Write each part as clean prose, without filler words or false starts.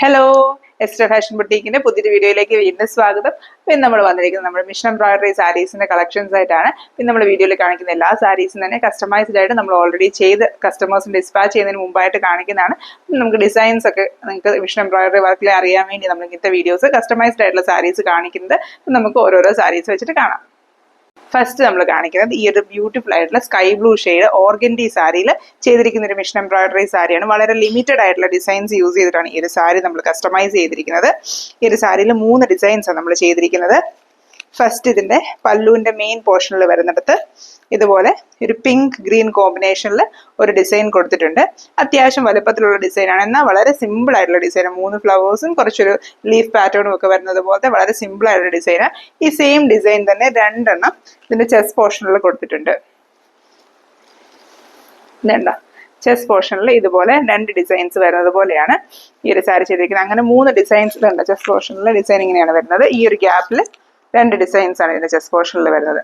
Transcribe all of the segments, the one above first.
Hello, ester fashion ബുട്ടീക്കിന്റെ പുതിയൊരു വീഡിയോയിലേക്ക് വീണ്ടും സ്വാഗതം. പിന്നെ നമ്മൾ വന്നിരിക്കുന്നത് നമ്മുടെ മിഷൻ എംബ്രോയിഡറി സാരീസിന്റെ കളക്ഷൻസ് ആയിട്ടാണ്. പിന്നെ നമ്മൾ വീഡിയോയിൽ കാണിക്കുന്ന എല്ലാ സാരീസും തന്നെ കസ്റ്റമൈസ്ഡ് ആയിട്ട് നമ്മൾ ഓൾറെഡി ചെയ്ത് കസ്റ്റമേഴ്സിന് ഡിസ്പാച്ച് ചെയ്യുന്നതിന് മുമ്പായിട്ട് കാണിക്കുന്നതാണ്. നമുക്ക് ഡിസൈൻസ് ഒക്കെ നിങ്ങൾക്ക് മിഷൻ എംബ്രോയിഡറി വർക്കിൽ അറിയാൻ വേണ്ടി നമ്മൾ ഇങ്ങനത്തെ വീഡിയോസ് കസ്റ്റമൈസ്ഡ് ആയിട്ടുള്ള സാരീസ് കാണിക്കുന്നത്. നമുക്ക് ഓരോരോ സാരീസ് വെച്ചിട്ട് കാണാം. ഫസ്റ്റ് നമ്മൾ കാണിക്കുന്നത് ഈ ഒരു ബ്യൂട്ടിഫുൾ ആയിട്ടുള്ള സ്കൈ ബ്ലൂ ഷെയ്ഡ് ഓർഗൻഡി സാരിയിൽ ചെയ്തിരിക്കുന്ന ഒരു മിഷൻ എംബ്രോയിഡറി സാരിയാണ്. വളരെ ലിമിറ്റഡ് ആയിട്ടുള്ള ഡിസൈൻസ് യൂസ് ചെയ്തിട്ടാണ് ഈ ഒരു സാരി നമ്മൾ കസ്റ്റമൈസ് ചെയ്തിരിക്കുന്നത്. ഈ ഒരു സാരിയിൽ 3 ഡിസൈൻസ് ആണ് നമ്മൾ ചെയ്തിരിക്കുന്നത്. ഫസ്റ്റ് ഇതിന്റെ പല്ലുവിന്റെ മെയിൻ പോർഷനിൽ വരുന്നിടത്ത് ഇതുപോലെ ഒരു പിങ്ക് ഗ്രീൻ കോമ്പിനേഷനിൽ ഒരു ഡിസൈൻ കൊടുത്തിട്ടുണ്ട്. അത്യാവശ്യം വലുപ്പത്തിലുള്ള ഡിസൈനാണ്, എന്നാൽ വളരെ സിമ്പിൾ ആയിട്ടുള്ള ഡിസൈൻ. 3 ഫ്ലവേഴ്സും കുറച്ചൊരു ലീഫ് പാറ്റേണും ഒക്കെ വരുന്നത് പോലത്തെ വളരെ സിമ്പിൾ ആയിട്ടുള്ള ഡിസൈനാണ്. ഈ സെയിം ഡിസൈൻ തന്നെ 2 എണ്ണം ഇതിന്റെ ചെസ്റ്റ് പോർഷനിൽ കൊടുത്തിട്ടുണ്ട്. ഇതെന്താ ചെസ്റ്റ് പോർഷനിൽ ഇതുപോലെ 2 ഡിസൈൻസ് വരുന്നത് പോലെയാണ് ഈ ഒരു സാരി ചെയ്തിരിക്കുന്നത്. അങ്ങനെ 3 ഡിസൈൻസ് ഉണ്ട്. ചെസ്റ്റ് പോർഷനിലെ ഡിസൈൻ ഇങ്ങനെയാണ് വരുന്നത്. ഈ ഒരു ഗ്യാപ്പിൽ 2 ഡിസൈൻസ് ആണ് ഇതിന്റെ ചെസ്റ്റ് പോർഷനിൽ വരുന്നത്.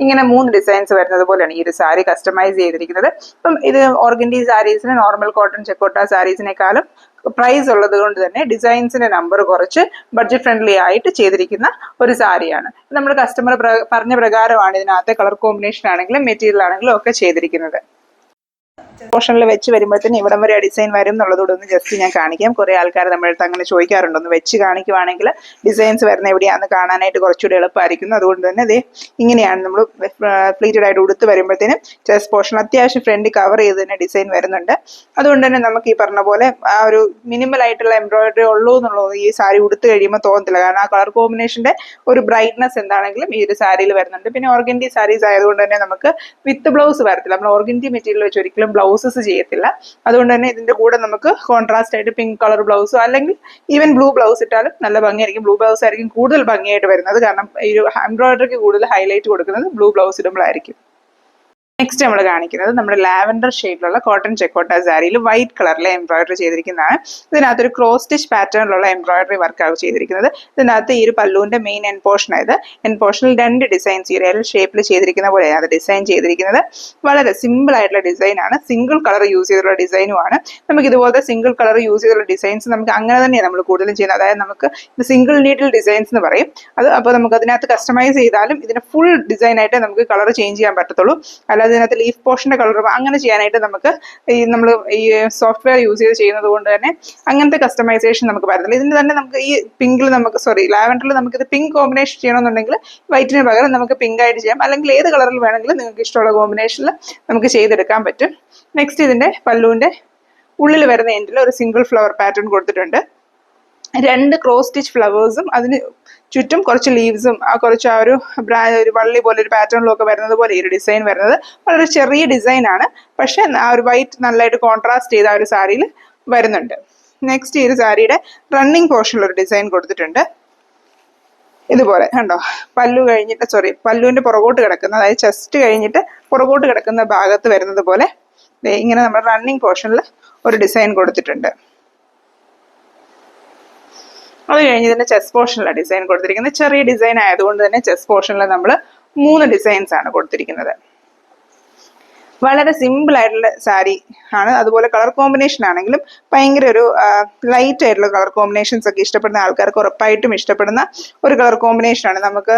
ഇങ്ങനെ 3 ഡിസൈൻസ് വരുന്നത് പോലെയാണ് ഈ ഒരു സാരി കസ്റ്റമൈസ് ചെയ്തിരിക്കുന്നത്. അപ്പം ഇത് ഓർഗൻഡി സാരീസിന് നോർമൽ കോട്ടൺ ചെക്കോട്ട സാരീസിനേക്കാളും പ്രൈസ് ഉള്ളത് കൊണ്ട് തന്നെ ഡിസൈൻസിന്റെ നമ്പർ കുറച്ച് ബഡ്ജറ്റ് ഫ്രണ്ട്ലി ആയിട്ട് ചെയ്തിരിക്കുന്ന ഒരു സാരിയാണ്. നമ്മൾ കസ്റ്റമർ പറഞ്ഞ പ്രകാരമാണ് ഇതിനകത്തെ കളർ കോമ്പിനേഷൻ ആണെങ്കിലും മെറ്റീരിയൽ ആണെങ്കിലും ഒക്കെ ചെയ്തിരിക്കുന്നത്. പോർഷനിൽ വെച്ച് വരുമ്പോഴത്തേന് ഇവിടം വരെ ഡിസൈൻ വരും എന്നുള്ളതോടെ ഒന്ന് ജസ്റ്റ് ഞാൻ കാണിക്കാം. കുറെ ആൾക്കാർ നമ്മുടെ അടുത്ത് അങ്ങനെ ചോദിക്കാറുണ്ട്, ഒന്ന് വെച്ച് കാണിക്കുവാണെങ്കിൽ ഡിസൈൻസ് വരുന്ന എവിടെയാണെന്ന് കാണാനായിട്ട് കുറച്ചുകൂടി എളുപ്പമായിരിക്കും. അതുകൊണ്ട് തന്നെ ഇത് ഇങ്ങനെയാണ് നമ്മൾ പ്ലീറ്റഡ് ആയിട്ട് ഉടുത്ത് വരുമ്പോഴത്തേനും ചെസ്റ്റ് പോർഷൻ അത്യാവശ്യം ഫ്രണ്ട് കവർ ചെയ്ത് തന്നെ ഡിസൈൻ വരുന്നുണ്ട്. അതുകൊണ്ട് തന്നെ നമുക്ക് ഈ പറഞ്ഞ പോലെ ആ ഒരു മിനിമൽ ആയിട്ടുള്ള എംബ്രോയിഡറി ഉള്ളൂ എന്നുള്ളത് ഈ സാരി ഉടുത്ത് കഴിയുമ്പോൾ തോന്നത്തില്ല. കാരണം ആ കളർ കോമ്പിനേഷന്റെ ഒരു ബ്രൈറ്റ്നസ് എന്താണെങ്കിലും ഈ ഒരു സാരിയിൽ വരുന്നുണ്ട്. പിന്നെ ഓർഗൻഡി സാരീസ് ആയതുകൊണ്ട് തന്നെ നമുക്ക് വിത്ത് ബ്ലൗസ് വരത്തില്ല. നമ്മൾ ഓർഗൻഡി മെറ്റീരിയൽ വെച്ച് ഒരിക്കലും ബ്ലൗസസ് ചെയ്യത്തില്ല. അതുകൊണ്ട് തന്നെ ഇതിന്റെ കൂടെ നമുക്ക് കോൺട്രാസ്റ്റ് ആയിട്ട് പിങ്ക് കളർ ബ്ലൗസോ അല്ലെങ്കിൽ ഈവൻ ബ്ലൂ ബ്ലൗസ് ഇട്ടാലും നല്ല ഭംഗിയായിരിക്കും. ബ്ലൂ ബ്ലൗസ് ആയിരിക്കും കൂടുതൽ ഭംഗിയായിട്ട് വരുന്നത്. കാരണം ഈ ഒരു എംബ്രോയിഡറിക്ക് കൂടുതൽ ഹൈലൈറ്റ് കൊടുക്കുന്നത് ബ്ലൂ ബ്ലൗസ് ഇടുമ്പോഴായിരിക്കും. നെക്സ്റ്റ് നമ്മൾ കാണിക്കുന്നത് നമ്മുടെ ലാവൻഡർ ഷെയ്ഡിലുള്ള കോട്ടൺ ചെക്കോട്ട സാരിയിൽ വൈറ്റ് കളറിലെ എംബ്രോയിഡറി ചെയ്തിരിക്കുന്നതാണ്. ഇതിനകത്തൊരു ക്രോസ് സ്റ്റിച്ച് പാറ്റേണിലുള്ള എംബ്രോയിഡറി വർക്കാണ് ചെയ്തിരിക്കുന്നത്. ഇതിനകത്ത് ഈ ഒരു പല്ലുവിന്റെ മെയിൻ എൻ പോർഷൻ ആയത് എൻ പോർഷനിൽ 2 ഡിസൈൻസ് ഈ എൽ ഷേപ്പിൽ ചെയ്തിരിക്കുന്ന പോലെയാണ് അത് ഡിസൈൻ ചെയ്തിരിക്കുന്നത്. വളരെ സിമ്പിൾ ആയിട്ടുള്ള ഡിസൈൻ ആണ്. സിംഗിൾ കളർ യൂസ് ചെയ്തിട്ടുള്ള ഡിസൈനുമാണ്. നമുക്ക് ഇതുപോലത്തെ സിംഗിൾ കളർ യൂസ് ചെയ്തിട്ടുള്ള ഡിസൈൻസ് നമുക്ക് അങ്ങനെ തന്നെയാണ് നമ്മൾ കൂടുതലും ചെയ്യുന്നത്. അതായത് നമുക്ക് ഇത് സിംഗിൾ നീഡിൽ ഡിസൈൻസ് എന്ന് പറയും. അത് അപ്പോൾ നമുക്ക് അതിനകത്ത് കസ്റ്റമൈസ് ചെയ്താലും ഇതിന് ഫുൾ ഡിസൈൻ ആയിട്ട് നമുക്ക് കളർ ചേഞ്ച് ചെയ്യാൻ പറ്റത്തുള്ളൂ. അതിനകത്ത് ലീഫ് പോർഷന്റെ കളർ അങ്ങനെ ചെയ്യാനായിട്ട് നമുക്ക് നമ്മൾ ഈ സോഫ്റ്റ്വെയർ യൂസ് ചെയ്ത് ചെയ്യുന്നത് കൊണ്ട് തന്നെ അങ്ങനത്തെ കസ്റ്റമൈസേഷൻ നമുക്ക് പറ്റത്തില്ല. ഇതിന് തന്നെ നമുക്ക് ഈ പിങ്കിൽ ലാവൻഡറിൽ നമുക്ക് ഇത് പിങ്ക് കോമ്പിനേഷൻ ചെയ്യണമെന്നുണ്ടെങ്കിൽ വൈറ്റിന് പകരം നമുക്ക് പിങ്ക് ആയിട്ട് ചെയ്യാം. അല്ലെങ്കിൽ ഏത് കളറിൽ വേണമെങ്കിലും നിങ്ങൾക്ക് ഇഷ്ടമുള്ള കോമ്പിനേഷനിൽ നമുക്ക് ചെയ്തെടുക്കാൻ പറ്റും. നെക്സ്റ്റ് ഇതിന്റെ പല്ലുവിന്റെ ഉള്ളിൽ വരുന്ന എൻഡിൽ ഒരു സിംഗിൾ ഫ്ലവർ പാറ്റേൺ കൊടുത്തിട്ടുണ്ട്. 2 ക്രോസ് സ്റ്റിച്ച് ഫ്ലവേഴ്സും അതിന് ചുറ്റും കുറച്ച് ലീവ്സും കുറച്ച് ആ ഒരു വള്ളി പോലെ ഒരു പാറ്റേണിലും ഒക്കെ വരുന്നത് പോലെ ഈ ഒരു ഡിസൈൻ വരുന്നത് വളരെ ചെറിയ ഡിസൈൻ ആണ്. പക്ഷെ ആ ഒരു വൈറ്റ് നല്ലതായിട്ട് കോൺട്രാസ്റ്റ് ചെയ്ത ആ ഒരു സാരിയിൽ വരുന്നുണ്ട്. നെക്സ്റ്റ് ഈ ഒരു സാരിയുടെ റണ്ണിങ് പോർഷനിൽ ഒരു ഡിസൈൻ കൊടുത്തിട്ടുണ്ട്. ഇതുപോലെ കണ്ടോ, പല്ലുവിന്റെ പുറകോട്ട് കിടക്കുന്ന, അതായത് ചെസ്റ്റ് കഴിഞ്ഞിട്ട് പുറകോട്ട് കിടക്കുന്ന ഭാഗത്ത് വരുന്നത് പോലെ ഇങ്ങനെ നമ്മൾ റണ്ണിങ് പോർഷനിൽ ഒരു ഡിസൈൻ കൊടുത്തിട്ടുണ്ട്. അത് കഴിഞ്ഞ് ഇതിന്റെ ചെസ്റ്റ് പോർഷനിലാണ് ഡിസൈൻ കൊടുത്തിരിക്കുന്നത്. ചെറിയ ഡിസൈൻ ആയതുകൊണ്ട് തന്നെ ചെസ്റ്റ് പോർഷനിൽ നമ്മൾ 3 ഡിസൈൻസ് ആണ് കൊടുത്തിരിക്കുന്നത്. വളരെ സിമ്പിൾ ആയിട്ടുള്ള സാരി ആണ്. അതുപോലെ കളർ കോമ്പിനേഷൻ ആണെങ്കിലും ഭയങ്കര ഒരു ലൈറ്റ് ആയിട്ടുള്ള കളർ കോമ്പിനേഷൻസ് ഒക്കെ ഇഷ്ടപ്പെടുന്ന ആൾക്കാർക്ക് ഉറപ്പായിട്ടും ഇഷ്ടപ്പെടുന്ന ഒരു കളർ കോമ്പിനേഷൻ ആണ്. നമുക്ക്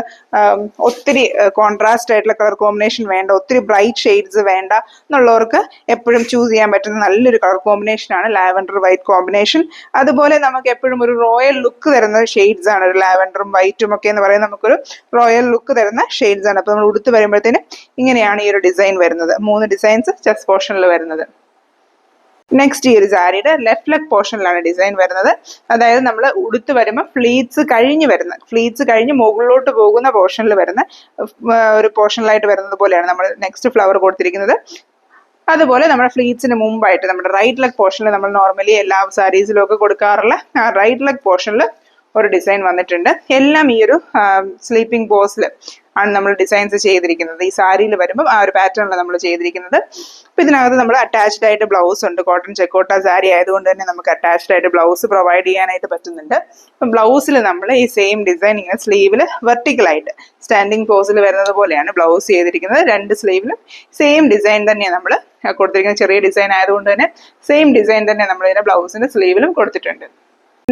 ഒത്തിരി കോൺട്രാസ്റ്റ് ആയിട്ടുള്ള കളർ കോമ്പിനേഷൻ വേണ്ട, ഒത്തിരി ബ്രൈറ്റ് ഷെയ്ഡ്സ് വേണ്ട എന്നുള്ളവർക്ക് എപ്പോഴും ചൂസ് ചെയ്യാൻ പറ്റുന്ന നല്ലൊരു കളർ കോമ്പിനേഷൻ ആണ് ലാവൻഡർ വൈറ്റ് കോമ്പിനേഷൻ. അതുപോലെ നമുക്ക് എപ്പോഴും ഒരു റോയൽ ലുക്ക് തരുന്ന ഷെയ്ഡ്സ് ആണ്. ഒരു ലാവൻഡറും വൈറ്റും ഒക്കെ എന്ന് പറയുന്നത് നമുക്കൊരു റോയൽ ലുക്ക് തരുന്ന ഷെയ്ഡ്സ് ആണ്. അപ്പൊ നമ്മൾ ഉടുത്ത് വരുമ്പോഴത്തേനും ഇങ്ങനെയാണ് ഈ ഒരു ഡിസൈൻ വരുന്നത്. 3 ഡിസൈൻസ് ചെസ്റ്റ് പോർഷനിൽ വരുന്നത്. നെക്സ്റ്റ് ഈ ഒരു സാരിയുടെ ലെഫ്റ്റ് ലെഗ് പോർഷനിലാണ് ഡിസൈൻ വരുന്നത്. അതായത് നമ്മൾ ഉടുത്ത് വരുമ്പോൾ ഫ്ലീറ്റ്സ് കഴിഞ്ഞ് മുകളിലോട്ട് പോകുന്ന പോർഷനിൽ വരുന്ന ഒരു പോർഷനിലായിട്ട് വരുന്നത് പോലെയാണ് നമ്മൾ നെക്സ്റ്റ് ഫ്ലവർ കൊടുത്തിരിക്കുന്നത്. അതുപോലെ നമ്മുടെ ഫ്ലീറ്റ്സിന് മുമ്പായിട്ട് നമ്മുടെ റൈറ്റ് ലെഗ് പോർഷനിൽ നമ്മൾ നോർമലി എല്ലാ സാരീസിലും ഒക്കെ കൊടുക്കാറുള്ള ആ റൈറ്റ് ലെഗ് പോർഷനിൽ ഒരു ഡിസൈൻ വന്നിട്ടുണ്ട്. എല്ലാം ഈ ഒരു സ്ലീപ്പിംഗ് പോസിൽ ആണ് നമ്മൾ ഡിസൈൻസ് ചെയ്തിരിക്കുന്നത്. ഈ സാരിയിൽ വരുമ്പോൾ ആ ഒരു പാറ്റേണിലാണ് നമ്മൾ ചെയ്തിരിക്കുന്നത്. അപ്പൊ ഇതിനകത്ത് നമ്മൾ അറ്റാച്ച്ഡ് ആയിട്ട് ബ്ലൗസ് ഉണ്ട്. കോട്ടൺ ചെക്കോട്ട സാരി ആയതുകൊണ്ട് തന്നെ നമുക്ക് അറ്റാച്ച്ഡ് ആയിട്ട് ബ്ലൗസ് പ്രൊവൈഡ് ചെയ്യാനായിട്ട് പറ്റുന്നുണ്ട്. അപ്പം ബ്ലൗസിൽ നമ്മൾ ഈ സെയിം ഡിസൈൻ ഇങ്ങനെ സ്ലീവിൽ വെർട്ടിക്കലായിട്ട് സ്റ്റാൻഡിങ് പോസിൽ വരുന്നത് പോലെയാണ് ബ്ലൗസ് ചെയ്തിരിക്കുന്നത്. 2 സ്ലീവിലും സെയിം ഡിസൈൻ തന്നെയാണ് നമ്മൾ കൊടുത്തിരിക്കുന്നത്. ചെറിയ ഡിസൈൻ ആയതുകൊണ്ട് തന്നെ സെയിം ഡിസൈൻ തന്നെ നമ്മൾ ഇതിന്റെ ബ്ലൗസിന്റെ സ്ലീവിലും കൊടുത്തിട്ടുണ്ട്.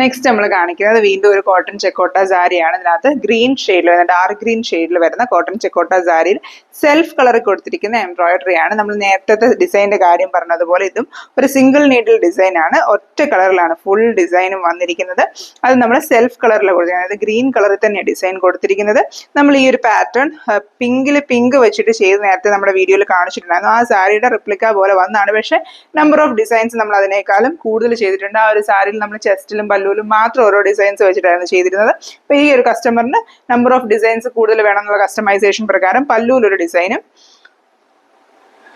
നെക്സ്റ്റ് നമ്മൾ കാണിക്കുന്നത് വീണ്ടും ഒരു കോട്ടൺ ചെക്കോട്ട സാരിയാണ്. ഇതിനകത്ത് ഗ്രീൻ ഷെയ്ഡിൽ വരുന്ന ഡാർക്ക് ഗ്രീൻ ഷെയ്ഡിൽ വരുന്ന കോട്ടൺ ചെക്കോട്ട സാരിയിൽ സെൽഫ് കളർ കൊടുത്തിരിക്കുന്ന എംബ്രോയിഡറി ആണ്. നമ്മൾ നേരത്തെ ഡിസൈനിന്റെ കാര്യം പറഞ്ഞതുപോലെ ഇതും ഒരു സിംഗിൾ നീഡിൽ ഡിസൈൻ ആണ്. ഒറ്റ കളറിലാണ് ഫുൾ ഡിസൈനും വന്നിരിക്കുന്നത്. അത് നമ്മൾ സെൽഫ് കളറിൽ കൊടുത്തിരിക്കുന്നത്, അതായത് ഗ്രീൻ കളറിൽ തന്നെയാണ് ഡിസൈൻ കൊടുത്തിരിക്കുന്നത്. നമ്മൾ ഈ ഒരു പാറ്റേൺ പിങ്ക് വെച്ചിട്ട് ചെയ്ത് നേരത്തെ നമ്മുടെ വീഡിയോയിൽ കാണിച്ചിട്ടുണ്ടായിരുന്നു. ആ സാരിയുടെ റിപ്ലിക്ക പോലെ വന്നാണ്. പക്ഷേ നമ്പർ ഓഫ് ഡിസൈൻസ് നമ്മൾ അതിനേക്കാളും കൂടുതൽ ചെയ്തിട്ടുണ്ട്. ആ ഒരു സാരിയിൽ നമ്മൾ ചെസ്റ്റിലും പല്ലുവിലും മാത്രം ഓരോ ഡിസൈൻസ് വെച്ചിട്ടായിരുന്നു ചെയ്തിരുന്നത്. അപ്പൊ ഈ ഒരു കസ്റ്റമറിന് നമ്പർ ഓഫ് ഡിസൈൻസ് കൂടുതൽ വേണമെന്നുള്ള കസ്റ്റമൈസേഷൻ പ്രകാരം പല്ലുവിൽ ഒരു ഡിസൈനും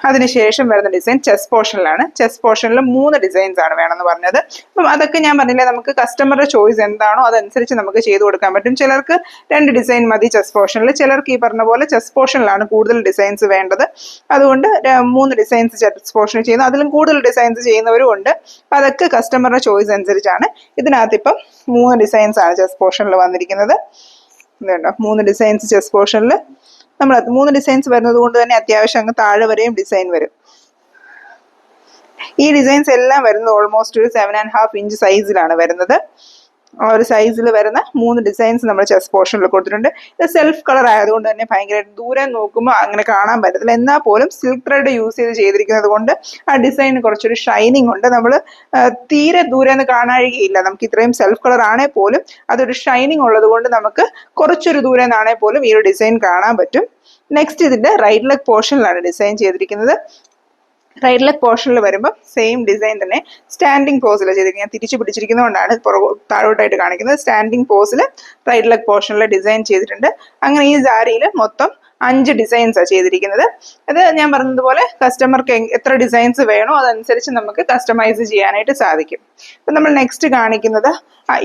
അതിനുശേഷം വരുന്ന ഡിസൈൻ ചെസ്റ്റ് പോർഷനിലാണ്. ചെസ്റ്റ് പോർഷനിൽ 3 ഡിസൈൻസ് ആണ് വേണമെന്ന് പറഞ്ഞത്. അപ്പം അതൊക്കെ ഞാൻ പറഞ്ഞില്ലേ, നമുക്ക് കസ്റ്റമറുടെ ചോയ്സ് എന്താണോ അതനുസരിച്ച് നമുക്ക് ചെയ്തു കൊടുക്കാൻ പറ്റും. ചിലർക്ക് 2 ഡിസൈൻ മതി ചെസ്റ്റ് പോർഷനിൽ, ചിലർക്ക് ഈ പറഞ്ഞ പോലെ ചെസ്റ്റ് പോർഷനിലാണ് കൂടുതൽ ഡിസൈൻസ് വേണ്ടത്. അതുകൊണ്ട് 3 ഡിസൈൻസ് ചെസ്റ്റ് പോർഷനിൽ ചെയ്യുന്നു. അതിലും കൂടുതൽ ഡിസൈൻസ് ചെയ്യുന്നവരും ഉണ്ട്. അതൊക്കെ കസ്റ്റമറുടെ ചോയ്സ് അനുസരിച്ചാണ്. ഇതിനകത്ത് ഇപ്പം 3 ഡിസൈൻസ് ആണ് ചെസ്റ്റ് പോർഷനിൽ വന്നിരിക്കുന്നത്. ഇതുണ്ടോ, 3 ഡിസൈൻസ് ചെസ്റ്റ് പോർഷനിൽ. നമ്മൾ 3 ഡിസൈൻസ് വരുന്നത് കൊണ്ട് തന്നെ അത്യാവശ്യം അങ്ങ് താഴെ വരെയും ഡിസൈൻ വരും. ഈ ഡിസൈൻസ് എല്ലാം വരുന്നത് ഓൾമോസ്റ്റ് ഒരു 7.5 ഇഞ്ച് സൈസിലാണ് വരുന്നത്. ആ ഒരു സൈസിൽ വരുന്ന 3 ഡിസൈൻസ് നമ്മൾ ചെസ്റ്റ് പോർഷനിൽ കൊടുത്തിട്ടുണ്ട്. ഇത് സെൽഫ് കളർ ആയതുകൊണ്ട് തന്നെ ഭയങ്കര ദൂരം നോക്കുമ്പോൾ അങ്ങനെ കാണാൻ പറ്റത്തില്ല. എന്നാൽ പോലും സിൽക്ക് ത്രെഡ് യൂസ് ചെയ്തിരിക്കുന്നത് കൊണ്ട് ആ ഡിസൈന് കുറച്ചൊരു ഷൈനിങ് ഉണ്ട്. നമ്മൾ തീരെ ദൂരെ നിന്ന് കാണാഴികയില്ല. നമുക്ക് ഇത്രയും സെൽഫ് കളർ ആണെങ്കിൽ പോലും അതൊരു ഷൈനിങ് ഉള്ളത് കൊണ്ട് നമുക്ക് കുറച്ചൊരു ദൂരെ നിന്നാണെങ്കിൽ പോലും ഈ ഒരു ഡിസൈൻ കാണാൻ പറ്റും. നെക്സ്റ്റ് ഇതിന്റെ റൈറ്റ് ലെഗ് പോർഷനിലാണ് ഡിസൈൻ ചെയ്തിരിക്കുന്നത്. റൈറ്റ് ലെഗ് പോർഷനിൽ വരുമ്പോൾ സെയിം ഡിസൈൻ തന്നെ സ്റ്റാൻഡിങ് പോസിൽ ചെയ്തിരിക്കുന്നത്. ഞാൻ തിരിച്ചു പിടിച്ചിരിക്കുന്നതുകൊണ്ടാണ് താഴോട്ടായിട്ട് കാണിക്കുന്നത്. സ്റ്റാൻഡിങ് പോസിൽ റൈറ്റ് ലെഗ് പോർഷനിൽ ഡിസൈൻ ചെയ്തിട്ടുണ്ട്. അങ്ങനെ ഈ സാരിയിൽ മൊത്തം 5 ഡിസൈൻസാണ് ചെയ്തിരിക്കുന്നത്. അത് ഞാൻ പറഞ്ഞതുപോലെ കസ്റ്റമർക്ക് എത്ര ഡിസൈൻസ് വേണോ അതനുസരിച്ച് നമുക്ക് കസ്റ്റമൈസ് ചെയ്യാനായിട്ട് സാധിക്കും. അപ്പം നമ്മൾ നെക്സ്റ്റ് കാണിക്കുന്നത്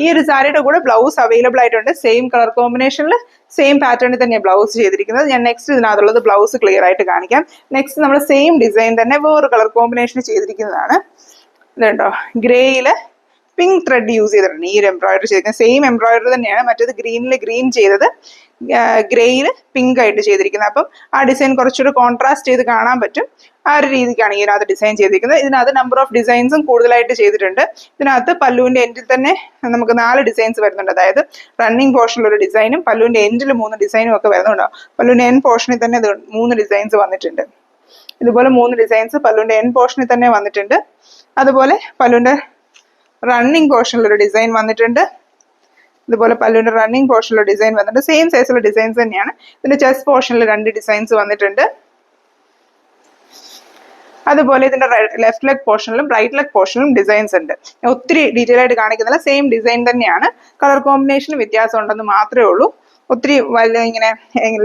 ഈ ഒരു സാരിയുടെ കൂടെ ബ്ലൗസ് അവൈലബിൾ ആയിട്ടുണ്ട്. സെയിം കളർ കോമ്പിനേഷനിൽ സെയിം പാറ്റേണിൽ തന്നെ ബ്ലൗസ് ചെയ്തിരിക്കുന്നത്. ഞാൻ നെക്സ്റ്റ് ഇതിനകത്തുള്ളത് ബ്ലൗസ് ക്ലിയർ ആയിട്ട് കാണിക്കാം. നെക്സ്റ്റ് നമ്മൾ സെയിം ഡിസൈൻ തന്നെ വേറൊരു കളർ കോമ്പിനേഷൻ ചെയ്തിരിക്കുന്നതാണ്. ഇതുണ്ടോ, ഗ്രേയിൽ പിങ്ക് ത്രെഡ് യൂസ് ചെയ്തിട്ടുണ്ട്. ഈ ഒരു എംബ്രോയിഡറി ചെയ്തിരിക്കുന്നത് സെയിം എംബ്രോയിഡറി തന്നെയാണ്. മറ്റേത് ഗ്രീനിൽ ഗ്രീൻ ചെയ്തത് ഗ്രേയിൽ പിങ്ക് ആയിട്ട് ചെയ്തിരിക്കുന്നത്. അപ്പം ആ ഡിസൈൻ കുറച്ചൊരു കോൺട്രാസ്റ്റ് ചെയ്ത് കാണാൻ പറ്റും. ആ ഒരു രീതിക്കാണ് ഇതിനകത്ത് ഡിസൈൻ ചെയ്തിരിക്കുന്നത്. ഇതിനകത്ത് നമ്പർ ഓഫ് ഡിസൈൻസും കൂടുതലായിട്ട് ചെയ്തിട്ടുണ്ട്. ഇതിനകത്ത് പല്ലുവിന്റെ എൻഡിൽ തന്നെ നമുക്ക് 4 ഡിസൈൻസ് വരുന്നുണ്ട്. അതായത് റണ്ണിങ് പോർഷനിൽ ഒരു ഡിസൈനും പല്ലുവിന്റെ എൻഡിൽ 3 ഡിസൈനും ഒക്കെ വരുന്നുണ്ടോ. പല്ലുവിന്റെ എൻ പോർഷനിൽ തന്നെ 3 ഡിസൈൻസ് വന്നിട്ടുണ്ട്. ഇതുപോലെ 3 ഡിസൈൻസ് പല്ലുവിന്റെ എൻ പോർഷനിൽ തന്നെ വന്നിട്ടുണ്ട്. അതുപോലെ പല്ലുവിന്റെ റണ്ണിങ് പോർഷനിൽ ഒരു ഡിസൈൻ വന്നിട്ടുണ്ട്. ഇതുപോലെ പല്ലുവിന്റെ റണ്ണിങ് പോർഷനിൽ ഡിസൈൻ വന്നിട്ടുണ്ട്. സെയിം സൈസിലുള്ള ഡിസൈൻസ് തന്നെയാണ്. ഇതിന്റെ ചെസ്റ്റ് പോർഷനിൽ 2 ഡിസൈൻസ് വന്നിട്ടുണ്ട്. അതുപോലെ ഇതിന്റെ ലെഫ്റ്റ് ലെഗ് പോർഷനിലും റൈറ്റ് ലെഗ് പോർഷനിലും ഡിസൈൻസ് ഉണ്ട്. ഒത്തിരി ഡീറ്റെയിൽ ആയിട്ട് കാണിക്കുന്നില്ല. സെയിം ഡിസൈൻ തന്നെയാണ്. കളർ കോമ്പിനേഷന് വ്യത്യാസം ഉണ്ടെന്ന് മാത്രമേ ഉള്ളൂ. ഒത്തിരി ഇങ്ങനെ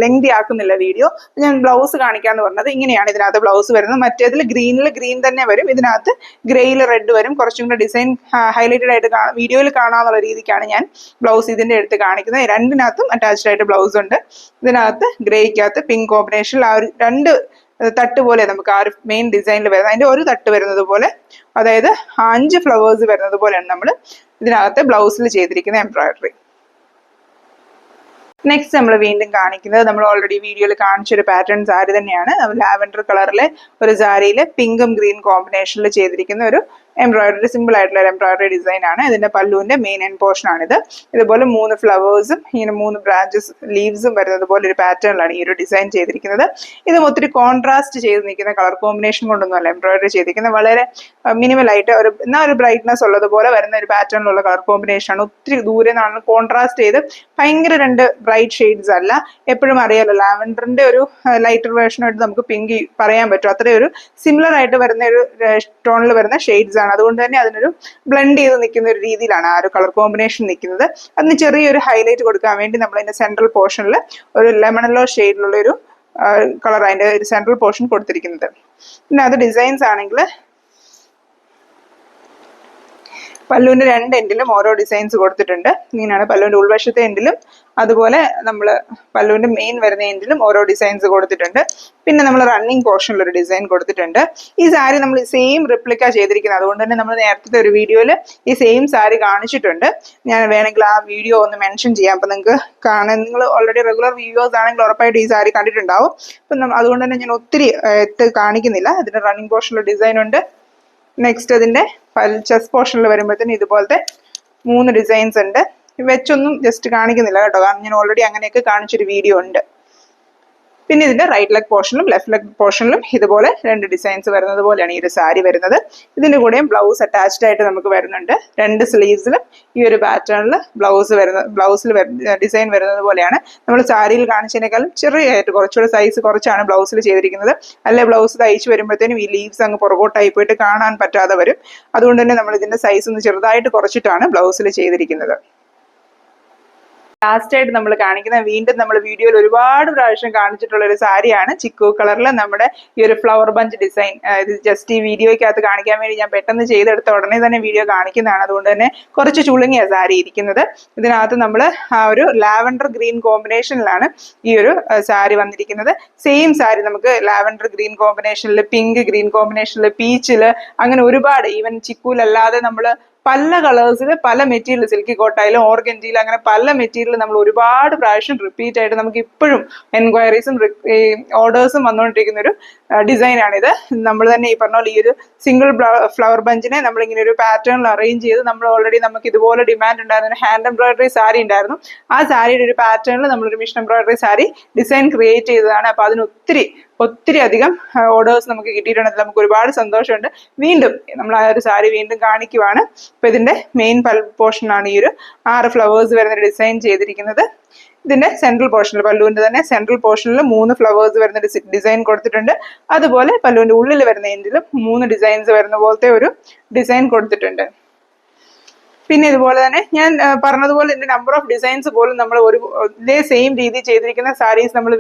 ലെങ്തി ആക്കുന്നില്ല വീഡിയോ. ഞാൻ ബ്ലൗസ് കാണിക്കാന്ന് പറഞ്ഞത് ഇങ്ങനെയാണ് ഇതിനകത്ത് ബ്ലൗസ് വരുന്നത്. മറ്റേതിൽ ഗ്രീനിൽ ഗ്രീൻ തന്നെ വരും. ഇതിനകത്ത് ഗ്രേയിൽ റെഡ് വരും. കുറച്ചും കൂടെ ഡിസൈൻ ഹൈലൈറ്റഡ് ആയിട്ട് വീഡിയോയിൽ കാണാന്നുള്ള രീതിക്കാണ് ഞാൻ ബ്ലൗസ് ഇതിന്റെ എടുത്ത് കാണിക്കുന്നത്. രണ്ടിനകത്തും അറ്റാച്ച്ഡ് ആയിട്ട് ബ്ലൗസ് ഉണ്ട്. ഇതിനകത്ത് ഗ്രേക്കകത്ത് പിങ്ക് കോമ്പിനേഷനിൽ ആ ഒരു 2 തട്ട് പോലെ നമുക്ക് ആ ഒരു മെയിൻ ഡിസൈനിൽ വരുന്നത്. അതിന്റെ ഒരു തട്ട് വരുന്നത് പോലെ, അതായത് 5 ഫ്ലവേഴ്സ് വരുന്നത് പോലെയാണ് നമ്മൾ ഇതിനകത്ത് ബ്ലൗസിൽ ചെയ്തിരിക്കുന്ന എംബ്രോയിഡറി. നെക്സ്റ്റ് നമ്മൾ വീണ്ടും കാണിക്കുന്നത് നമ്മൾ ഓൾറെഡി വീഡിയോയിൽ കാണിച്ചൊരു പാറ്റേൺ സാരി തന്നെയാണ്. ലാവൻഡർ കളറിലെ ഒരു സാരിയിൽ പിങ്കും ഗ്രീൻ കോമ്പിനേഷനിൽ ചെയ്തിരിക്കുന്ന ഒരു എംബ്രോയിഡറി, സിമ്പിൾ ആയിട്ടുള്ള ഒരു എംബ്രോയിഡറി ഡിസൈൻ ആണ്. ഇതിന്റെ പല്ലുവിന്റെ മെയിൻ എൻഡ് പോർഷൻ ആണിത്. ഇതുപോലെ 3 ഫ്ലവേഴ്സും ഇങ്ങനെ 3 ബ്രാഞ്ചസ് ലീവ്സും വരുന്നത് പോലെ ഒരു പാറ്റേണിലാണ് ഈ ഒരു ഡിസൈൻ ചെയ്തിരിക്കുന്നത്. ഇതും ഒത്തിരി കോൺട്രാസ്റ്റ് ചെയ്ത് നിൽക്കുന്ന കളർ കോമ്പിനേഷൻ കൊണ്ടൊന്നുമല്ല എംബ്രോയിഡറി ചെയ്തിരിക്കുന്നത്. വളരെ മിനിമൽ ആയിട്ട് എന്നാൽ ഒരു ബ്രൈറ്റ്നസ് ഉള്ളതുപോലെ വരുന്ന ഒരു പാറ്റേണിലുള്ള കളർ കോമ്പിനേഷൻ ആണ്. ഒത്തിരി ദൂരെ നിന്നാണ് കോൺട്രാസ്റ്റ് ചെയ്ത് ഭയങ്കര 2 ബ്രൈറ്റ് ഷെയ്ഡ്സ് അല്ല. എപ്പോഴും അറിയാലോ ലാവൻഡറിന്റെ ഒരു ലൈറ്റർ വേർഷനായിട്ട് നമുക്ക് പിങ്ക് പറയാൻ പറ്റും. അത്രയും ഒരു സിമിലർ ആയിട്ട് വരുന്ന ഒരു ടോണിൽ വരുന്ന ഷെയ്ഡ്സ് ആണ്. അതുകൊണ്ട് തന്നെ അതിനൊരു ബ്ലെൻഡ് ചെയ്ത് നിൽക്കുന്ന ഒരു രീതിയിലാണ് ആ ഒരു കളർ കോമ്പിനേഷൻ നിൽക്കുന്നത്. അതിന് ചെറിയൊരു ഹൈലൈറ്റ് കൊടുക്കാൻ വേണ്ടി നമ്മൾ അതിന്റെ സെൻട്രൽ പോർഷനിൽ ഒരു ലെമൺ യെല്ലോ ഷെയ്ഡിലുള്ള ഒരു കളർ അതിന്റെ ഒരു സെൻട്രൽ പോർഷൻ കൊടുത്തിരിക്കുന്നത്. പിന്നെ അത് ഡിസൈൻസ് ആണെങ്കിൽ പല്ലുവിന്റെ 2 എൻഡിലും ഓരോ ഡിസൈൻസ് കൊടുത്തിട്ടുണ്ട്. ഇങ്ങനെയാണ് പല്ലുവിന്റെ ഉൾവശത്തെ എൻഡിലും അതുപോലെ നമ്മൾ പല്ലുവിന്റെ മെയിൻ വരുന്ന എൻഡിലും ഓരോ ഡിസൈൻസ് കൊടുത്തിട്ടുണ്ട്. പിന്നെ നമ്മൾ റണ്ണിങ് പോർഷനിൽ ഒരു ഡിസൈൻ കൊടുത്തിട്ടുണ്ട്. ഈ സാരി നമ്മൾ സെയിം റിപ്ലിക്ക ചെയ്തിരിക്കുന്നത്. അതുകൊണ്ട് തന്നെ നമ്മൾ നേരത്തെ ഒരു വീഡിയോയിൽ ഈ സെയിം സാരി കാണിച്ചിട്ടുണ്ട്. ഞാൻ വേണമെങ്കിൽ ആ വീഡിയോ ഒന്ന് മെൻഷൻ ചെയ്യാം. അപ്പം നിങ്ങൾക്ക് കാണാൻ, നിങ്ങൾ ഓൾറെഡി റെഗുലർ വീഡിയോസ് ആണെങ്കിൽ ഉറപ്പായിട്ട് ഈ സാരി കണ്ടിട്ടുണ്ടാവും. അപ്പം അതുകൊണ്ട് തന്നെ ഞാൻ ഒത്തിരി കാണിക്കുന്നില്ല. ഇതിന്റെ റണ്ണിങ് പോർഷനിൽ ഡിസൈൻ ഉണ്ട്. നെക്സ്റ്റ് അതിന്റെ ചെസ്റ്റ് പോർഷനിൽ വരുമ്പോഴത്തേന് ഇതുപോലത്തെ 3 ഡിസൈൻസ് ഉണ്ട്. വെച്ചൊന്നും ജസ്റ്റ് കാണിക്കുന്നില്ല കേട്ടോ, കാരണം ഞാൻ ഓൾറെഡി അങ്ങനെയൊക്കെ കാണിച്ചൊരു വീഡിയോ ഉണ്ട്. പിന്നെ ഇതിന്റെ റൈറ്റ് ലെഗ് പോർഷനിലും ലെഫ്റ്റ് ലെഗ് പോർഷനിലും ഇതുപോലെ 2 ഡിസൈൻസ് വരുന്നത് പോലെയാണ് ഈ ഒരു സാരി വരുന്നത്. ഇതിന്റെ കൂടെയും ബ്ലൗസ് അറ്റാച്ച്ഡ് ആയിട്ട് നമുക്ക് വരുന്നുണ്ട്. 2 സ്ലീവ്സിലും ഈ ഒരു പാറ്റേണിൽ ബ്ലൗസിൽ ഡിസൈൻ വരുന്നത് പോലെയാണ്. നമ്മൾ സാരിയിൽ കാണിച്ചതിനേക്കാളും ചെറിയായിട്ട് കുറച്ചുകൂടെ സൈസ് കുറച്ചാണ് ബ്ലൗസിൽ ചെയ്തിരിക്കുന്നത്. അല്ലെ ബ്ലൗസ് തയ്ച്ച് വരുമ്പോഴത്തേനും ഈ ലീവ്സ് അങ്ങ് പുറകോട്ടായി പോയിട്ട് കാണാൻ പറ്റാതെ വരും. അതുകൊണ്ട് തന്നെ നമ്മൾ ഇതിന്റെ സൈസ് ഒന്ന് ചെറുതായിട്ട് കുറച്ചിട്ടാണ് ബ്ലൗസിൽ ചെയ്തിരിക്കുന്നത്. ലാസ്റ്റ് ആയിട്ട് നമ്മൾ കാണിക്കുന്ന, വീണ്ടും നമ്മൾ വീഡിയോയിൽ ഒരുപാട് പ്രാവശ്യം കാണിച്ചിട്ടുള്ള ഒരു സാരിയാണ്. ചിക്കു കളറിൽ നമ്മുടെ ഈ ഒരു ഫ്ലവർ ബഞ്ച് ഡിസൈൻ. ഇത് ജസ്റ്റ് ഈ വീഡിയോയ്ക്കകത്ത് കാണിക്കാൻ വേണ്ടി ഞാൻ പെട്ടെന്ന് ചെയ്തെടുത്ത ഉടനെ തന്നെ വീഡിയോ കാണിക്കുന്നതാണ്. അതുകൊണ്ട് തന്നെ കുറച്ച് ചുളുങ്ങിയ സാരി ഇരിക്കുന്നത്. ഇതിനകത്ത് നമ്മൾ ആ ഒരു ലാവൻഡർ ഗ്രീൻ കോമ്പിനേഷനിലാണ് ഈ ഒരു സാരി വന്നിരിക്കുന്നത്. സെയിം സാരി നമുക്ക് ലാവൻഡർ ഗ്രീൻ കോമ്പിനേഷനിൽ, പിങ്ക് ഗ്രീൻ കോമ്പിനേഷനിൽ, പീച്ചിൽ, അങ്ങനെ ഒരുപാട്, ഈവൻ ചിക്കൂലല്ലാതെ നമ്മൾ പല കളേഴ്സിൽ പല മെറ്റീരിയൽ, സിൽക്കി കോട്ടായാലും ഓർഗൻജിയിൽ, അങ്ങനെ പല മെറ്റീരിയൽ നമ്മൾ ഒരുപാട് പ്രാവശ്യം റിപ്പീറ്റ് ആയിട്ട് നമുക്ക് ഇപ്പോഴും എൻക്വയറീസും ഓർഡേഴ്സും വന്നുകൊണ്ടിരിക്കുന്ന ഒരു ഡിസൈനാണിത്. നമ്മൾ തന്നെ ഈ പറഞ്ഞ പോലെ ഈ ഒരു സിംഗിൾ ഫ്ലവർ ബഞ്ചിനെ നമ്മളിങ്ങനെ ഒരു പാറ്റേണിൽ അറേഞ്ച് ചെയ്ത്, നമ്മൾ ഓൾറെഡി നമുക്ക് ഇതുപോലെ ഡിമാൻഡ് ഉണ്ടായിരുന്ന ഹാൻഡ് എംബ്രോയിഡറി സാരി ഉണ്ടായിരുന്നു. ആ സാരിയുടെ ഒരു പാറ്റേണിൽ നമ്മളൊരു mission embroidery sari design create ചെയ്തതാണ്. അപ്പൊ അതിന് ഒത്തിരി അധികം ഓർഡേഴ്സ് നമുക്ക് കിട്ടിയിട്ടുണ്ട്. നമുക്ക് ഒരുപാട് സന്തോഷമുണ്ട്. വീണ്ടും നമ്മൾ ആ ഒരു സാരി വീണ്ടും കാണിക്കുവാണ്. അപ്പൊ ഇതിന്റെ മെയിൻ പോർഷനാണ് ഈ ഒരു 6 ഫ്ലവേഴ്സ് വരുന്ന ഡിസൈൻ ചെയ്തിരിക്കുന്നത്. ഇതിന്റെ സെൻട്രൽ പോർഷനിൽ, പല്ലുവിന്റെ തന്നെ സെൻട്രൽ പോർഷനിൽ 3 ഫ്ലവേഴ്സ് വരുന്ന ഡിസൈൻ കൊടുത്തിട്ടുണ്ട്. അതുപോലെ പല്ലുവിന്റെ ഉള്ളിൽ വരുന്ന എൻഡിലും 3 ഡിസൈൻസ് വരുന്ന പോലത്തെ ഒരു ഡിസൈൻ കൊടുത്തിട്ടുണ്ട്. പിന്നെ ഇതുപോലെ തന്നെ ഞാൻ പറഞ്ഞതുപോലെ ഇതിന്റെ നമ്പർ ഓഫ് ഡിസൈൻസ് പോലും നമ്മൾ ഇതേ സെയിം രീതി ചെയ്തിരിക്കുന്ന സാരീസ് നമ്മൾ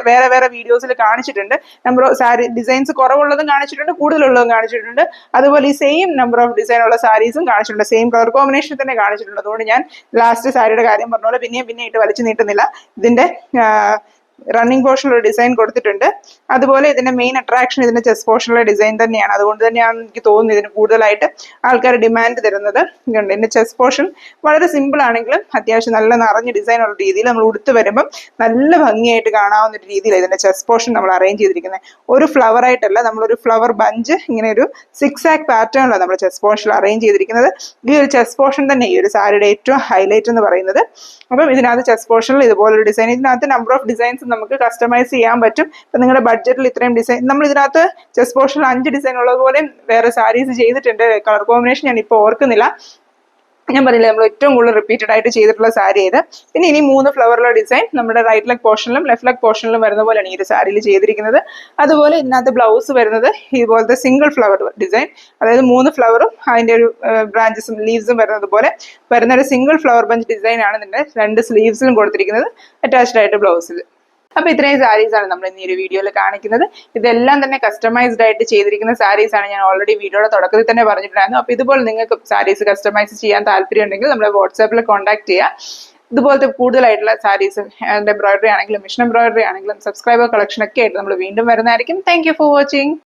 വേറെ വീഡിയോസിൽ കാണിച്ചിട്ടുണ്ട്. നമ്പർ ഓഫ് സാരി ഡിസൈൻസ് കുറവുള്ളതും കാണിച്ചിട്ടുണ്ട്, കൂടുതലുള്ളതും കാണിച്ചിട്ടുണ്ട്. അതുപോലെ ഈ സെയിം നമ്പർ ഓഫ് ഡിസൈൻ ഉള്ള സാരീസും കാണിച്ചിട്ടുണ്ട്. സെയിം കളർ കോമ്പിനേഷൻ തന്നെ കാണിച്ചിട്ടുണ്ട്. അതുകൊണ്ട് ഞാൻ ലാസ്റ്റ് സാരിയുടെ കാര്യം പറഞ്ഞ പോലെ പിന്നെ ഇട്ട് വലിച്ചു നീട്ടുന്നില്ല. ഇതിന്റെ റണ്ണിങ് പോർഷനിലുള്ള ഡിസൈൻ കൊടുത്തിട്ടുണ്ട്. അതുപോലെ ഇതിന്റെ മെയിൻ അട്രാക്ഷൻ ഇതിന്റെ ചെസ്റ്റ് പോർഷനിലെ ഡിസൈൻ തന്നെയാണ്. അതുകൊണ്ട് തന്നെയാണ് എനിക്ക് തോന്നുന്നത് ഇതിന് കൂടുതലായിട്ട് ആൾക്കാർ ഡിമാൻഡ് തരുന്നത്. ഇതിന്റെ ചെസ്റ്റ് പോർഷൻ വളരെ സിമ്പിൾ ആണെങ്കിലും അത്യാവശ്യം നല്ല നിറഞ്ഞ ഡിസൈൻ ഉള്ള രീതിയിൽ നമ്മൾ ഉടുത്ത് വരുമ്പം നല്ല ഭംഗിയായിട്ട് കാണാവുന്ന ഒരു രീതിയിൽ ഇതിന്റെ ചെസ്റ്റ് പോർഷൻ നമ്മൾ അറേഞ്ച് ചെയ്തിരിക്കുന്നത്. ഒരു ഫ്ലവർ ആയിട്ടല്ല, നമ്മളൊരു ഫ്ലവർ ബഞ്ച് ഇങ്ങനെ ഒരു 6 ആക്ക് പാറ്റേണിലാണ് നമ്മൾ ചെസ്റ്റ് പോർഷനിൽ അറേഞ്ച് ചെയ്തിരിക്കുന്നത്. ഈ ഒരു ചെസ്റ്റ് പോർഷൻ തന്നെ ഈ ഒരു സാരിയുടെ ഏറ്റവും ഹൈലൈറ്റ് എന്ന് പറയുന്നത്. അപ്പം ഇതിനകത്ത് ചെസ്റ്റ് പോർഷനിൽ ഇതുപോലൊരു ഡിസൈൻ, ഇതിനകത്ത് നമ്പർ ഓഫ് ഡിസൈൻസ് നമുക്ക് കസ്റ്റമൈസ് ചെയ്യാൻ പറ്റും. ഇപ്പൊ നിങ്ങളുടെ ബഡ്ജറ്റിൽ ഇത്രയും ഡിസൈൻ, നമ്മൾ ഇതിനകത്ത് ചെസ്റ്റ് പോർഷനിൽ 5 ഡിസൈൻ ഉള്ളതുപോലെ വേറെ സാരീസ് ചെയ്തിട്ടുണ്ട്. കളർ കോമ്പിനേഷൻ ഞാൻ ഇപ്പോൾ ഓർക്കുന്നില്ല. ഞാൻ പറഞ്ഞില്ല, നമ്മൾ ഏറ്റവും കൂടുതൽ റിപ്പീറ്റഡ് ആയിട്ട് ചെയ്തിട്ടുള്ള സാരി ഇത്. പിന്നെ ഇനി 3 ഫ്ലവറിലെ ഡിസൈൻ നമ്മുടെ റൈറ്റ് ലെഗ് പോർഷനിലും ലെഫ്റ്റ് ലെഗ് പോർഷനിലും വരുന്ന പോലെയാണ് ഈ ഒരു സാരിയിൽ ചെയ്തിരിക്കുന്നത്. അതുപോലെ ഇതിനകത്ത് ബ്ലൗസ് വരുന്നത് ഇതുപോലത്തെ സിംഗിൾ ഫ്ലവർ ഡിസൈൻ, അതായത് 3 ഫ്ലവറും അതിന്റെ ഒരു ബ്രാഞ്ചസും ലീവ്സും വരുന്നത് പോലെ വരുന്ന ഒരു സിംഗിൾ ഫ്ലവർ ബഞ്ച് ഡിസൈൻ ആണ് ഇതിന്റെ 2 സ്ലീവ്സിലും കൊടുത്തിരിക്കുന്നത്, അറ്റാച്ച്ഡ് ആയിട്ട് ബ്ലൗസിൽ. അപ്പൊ ഇത്രയും സാരീസ് ആണ് നമ്മൾ ഇന്ന് ഈ ഒരു വീഡിയോയിൽ കാണിക്കുന്നത്. ഇതെല്ലാം തന്നെ കസ്റ്റമൈസ്ഡ് ആയിട്ട് ചെയ്തിരിക്കുന്ന സാരീസ് ആണ്. ഞാൻ ഓൾറെഡി വീഡിയോയുടെ തുടക്കത്തിൽ തന്നെ പറഞ്ഞിട്ടുണ്ടായിരുന്നു. അപ്പൊ ഇതുപോലെ നിങ്ങൾക്ക് സാരീസ് കസ്റ്റമൈസ് ചെയ്യാൻ താല്പര്യം ഉണ്ടെങ്കിൽ നമ്മളെ വാട്സാപ്പിൽ കോൺടാക്ട് ചെയ്യുക. ഇതുപോലത്തെ കൂടുതലായിട്ടുള്ള സാരീസ്, എംബ്രോയിഡറി ആണെങ്കിലും മിഷൻ എംബ്രോയിഡറി ആണെങ്കിലും സബ്സ്ക്രൈബർ കളക്ഷൻ ഒക്കെ ആയിട്ട് നമ്മൾ വീണ്ടും വരുന്നതായിരിക്കും. Thank you for watching.